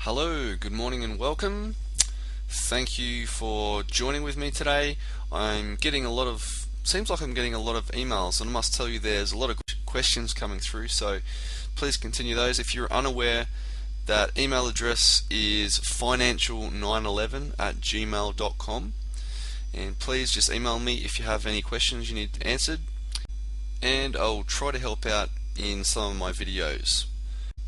Hello, good morning and welcome. Thank you for joining with me today. Seems like I'm getting a lot of emails, and I must tell you there's a lot of questions coming through, so please continue those. If you're unaware, that email address is financial911@gmail.com, and please just email me if you have any questions you need answered, and I'll try to help out in some of my videos.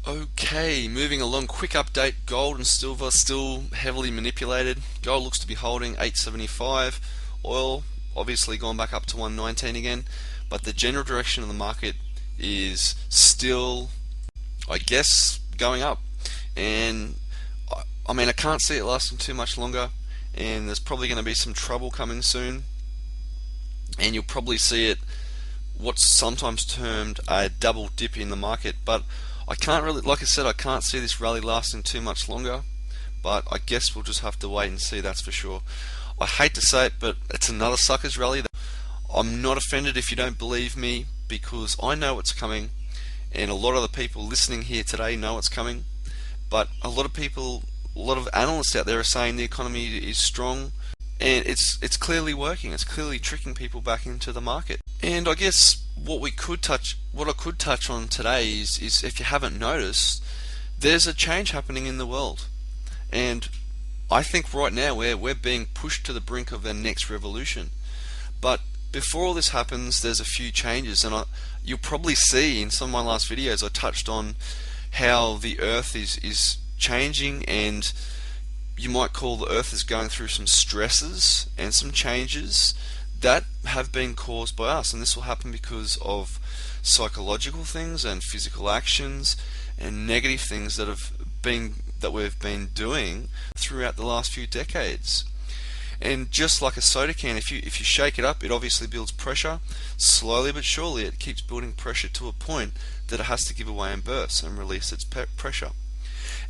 Okay, moving along, quick update. Gold and silver still heavily manipulated. Gold looks to be holding 875. Oil obviously gone back up to 119 again, but the general direction of the market is still, I guess, going up. And I mean, I can't see it lasting too much longer, and there's probably going to be some trouble coming soon, and you'll probably see it what's sometimes termed a double dip in the market. But I can't really, like I said, I can't see this rally lasting too much longer, but I guess we'll just have to wait and see, that's for sure. I hate to say it, but it's another suckers rally. I'm not offended if you don't believe me, because I know it's coming, and a lot of the people listening here today know it's coming. But a lot of analysts out there are saying the economy is strong, and it's clearly working. It's clearly tricking people back into the market. And I guess what I could touch on today is if you haven't noticed, there's a change happening in the world, and I think right now we're being pushed to the brink of the next revolution. But before all this happens, there's a few changes, and you'll probably see in some of my last videos I touched on how the Earth is changing, and you might call the Earth is going through some stresses and some changes that have been caused by us, and this will happen because of psychological things and physical actions and negative things that we've been doing throughout the last few decades. And just like a soda can, if you shake it up, it obviously builds pressure. Slowly but surely it keeps building pressure to a point that it has to give away and burst and release its pressure.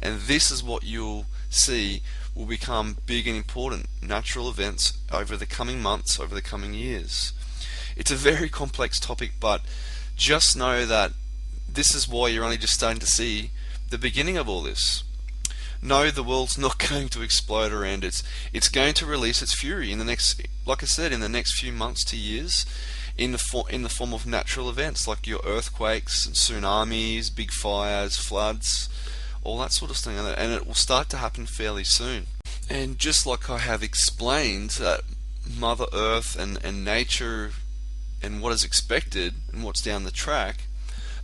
And this is what you'll see will become big and important natural events over the coming months, over the coming years. It's a very complex topic, but just know that this is why you're only just starting to see the beginning of all this. No, the world's not going to explode around it. It's going to release its fury in the next, like I said, in the next few months to years, in the form of natural events like your earthquakes and tsunamis, big fires, floods, all that sort of thing, and it will start to happen fairly soon. And just like I have explained that Mother Earth and nature and what is expected and what's down the track,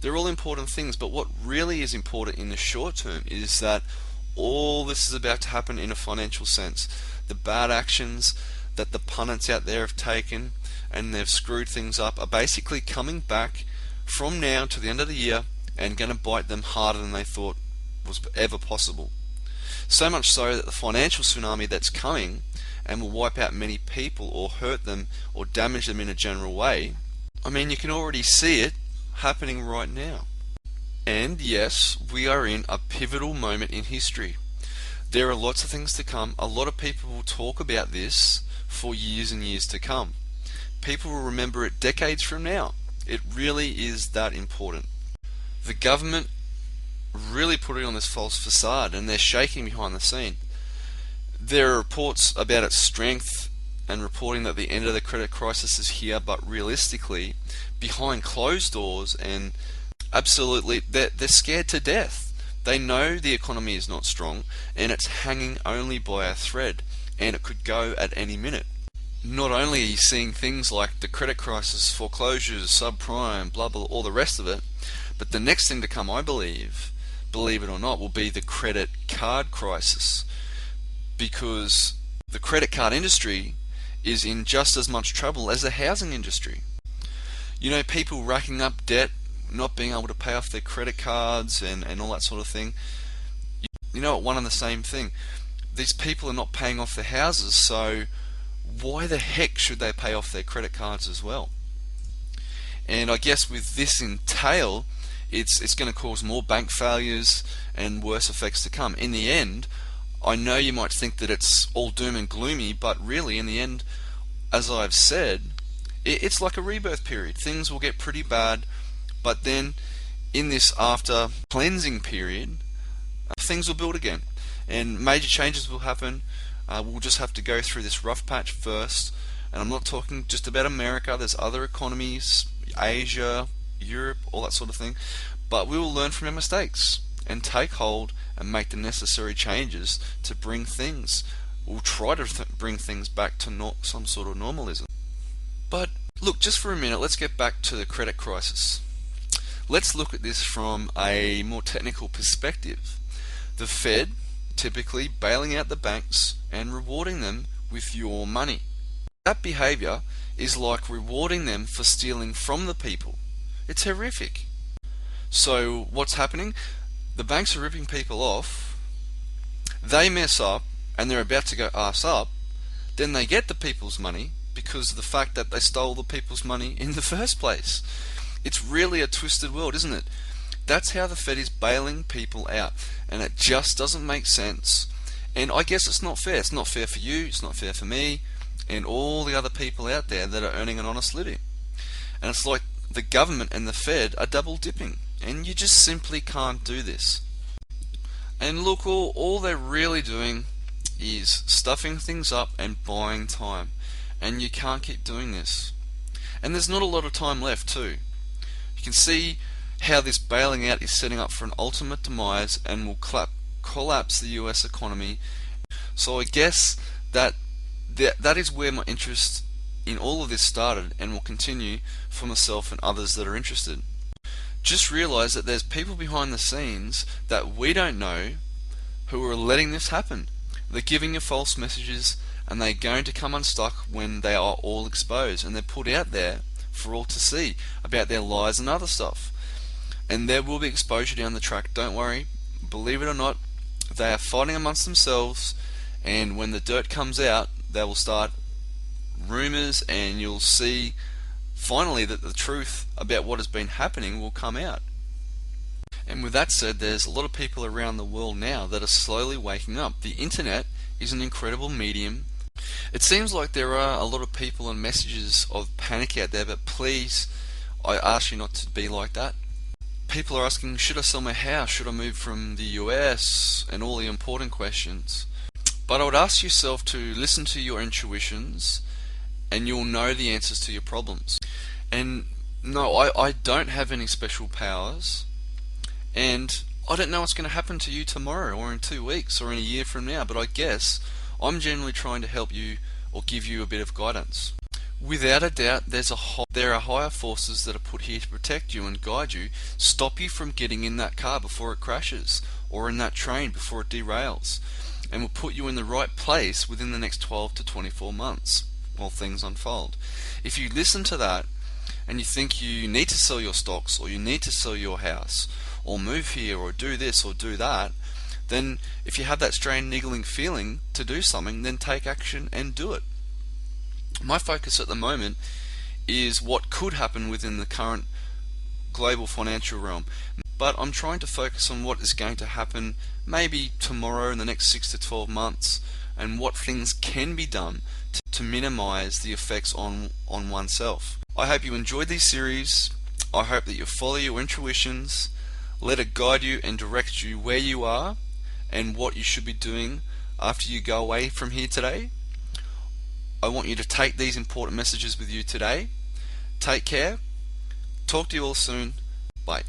they're all important things, but what really is important in the short term is that all this is about to happen in a financial sense. The bad actions that the pundits out there have taken and they've screwed things up are basically coming back from now to the end of the year and going to bite them harder than they thought was ever possible. So much so that the financial tsunami that's coming and will wipe out many people or hurt them or damage them in a general way, I mean, you can already see it happening right now. And yes, we are in a pivotal moment in history. There are lots of things to come. A lot of people will talk about this for years and years to come. People will remember it decades from now. It really is that important. The government really putting on this false facade, and they're shaking behind the scene. There are reports about its strength and reporting that the end of the credit crisis is here, but realistically, behind closed doors, and absolutely, they're scared to death. They know the economy is not strong, and it's hanging only by a thread, and it could go at any minute. Not only are you seeing things like the credit crisis, foreclosures, subprime, blah blah, all the rest of it, but the next thing to come, I believe it or not, will be the credit card crisis, because the credit card industry is in just as much trouble as the housing industry. You know, people racking up debt, not being able to pay off their credit cards and all that sort of thing. You know, one and the same thing. These people are not paying off their houses, so why the heck should they pay off their credit cards as well? And I guess with this in tail, it's going to cause more bank failures and worse effects to come. In the end, I know you might think that it's all doom and gloomy, but really in the end, as I've said, it's like a rebirth period. Things will get pretty bad, but then in this after cleansing period, things will build again, and major changes will happen. We'll just have to go through this rough patch first, and I'm not talking just about America. There's other economies, Asia, Europe, all that sort of thing, but we will learn from our mistakes and take hold and make the necessary changes to bring things, we'll try to bring things back to some sort of normalism. But look, just for a minute, let's get back to the credit crisis. Let's look at this from a more technical perspective. The Fed typically bailing out the banks and rewarding them with your money. That behavior is like rewarding them for stealing from the people. It's horrific. So what's happening? The banks are ripping people off, they mess up, and they're about to go arse up, then they get the people's money because of the fact that they stole the people's money in the first place. It's really a twisted world, isn't it? That's how the Fed is bailing people out, and it just doesn't make sense. And I guess it's not fair. It's not fair for you, it's not fair for me, and all the other people out there that are earning an honest living. And it's like the government and the Fed are double dipping, and you just simply can't do this. And look, all they're really doing is stuffing things up and buying time, and you can't keep doing this. And there's not a lot of time left too. You can see how this bailing out is setting up for an ultimate demise and will collapse the US economy. So I guess that is where my interest in all of this started, and will continue for myself and others that are interested. Just realize that there's people behind the scenes that we don't know who are letting this happen. They're giving you false messages, and they're going to come unstuck when they are all exposed, and they're put out there for all to see about their lies and other stuff. And there will be exposure down the track, don't worry. Believe it or not, they are fighting amongst themselves, and when the dirt comes out, they will start rumors, and you'll see finally that the truth about what has been happening will come out. And with that said, there's a lot of people around the world now that are slowly waking up. The internet is an incredible medium. It seems like there are a lot of people and messages of panic out there, but please, I ask you not to be like that. People are asking, should I sell my house? Should I move from the US? And all the important questions. But I would ask yourself to listen to your intuitions, and you'll know the answers to your problems. And no, I don't have any special powers, and I don't know what's going to happen to you tomorrow or in 2 weeks or in a year from now, but I guess I'm generally trying to help you or give you a bit of guidance. Without a doubt, there are higher forces that are put here to protect you and guide you, stop you from getting in that car before it crashes, or in that train before it derails, and will put you in the right place within the next 12 to 24 months while things unfold. If you listen to that and you think you need to sell your stocks, or you need to sell your house, or move here, or do this or do that, then if you have that strange niggling feeling to do something, then take action and do it. My focus at the moment is what could happen within the current global financial realm, but I'm trying to focus on what is going to happen maybe tomorrow, in the next 6 to 12 months, and what things can be done to minimize the effects on oneself. I hope you enjoyed these series. I hope that you follow your intuitions, let it guide you and direct you where you are and what you should be doing after you go away from here today. I want you to take these important messages with you today. Take care. Talk to you all soon. Bye.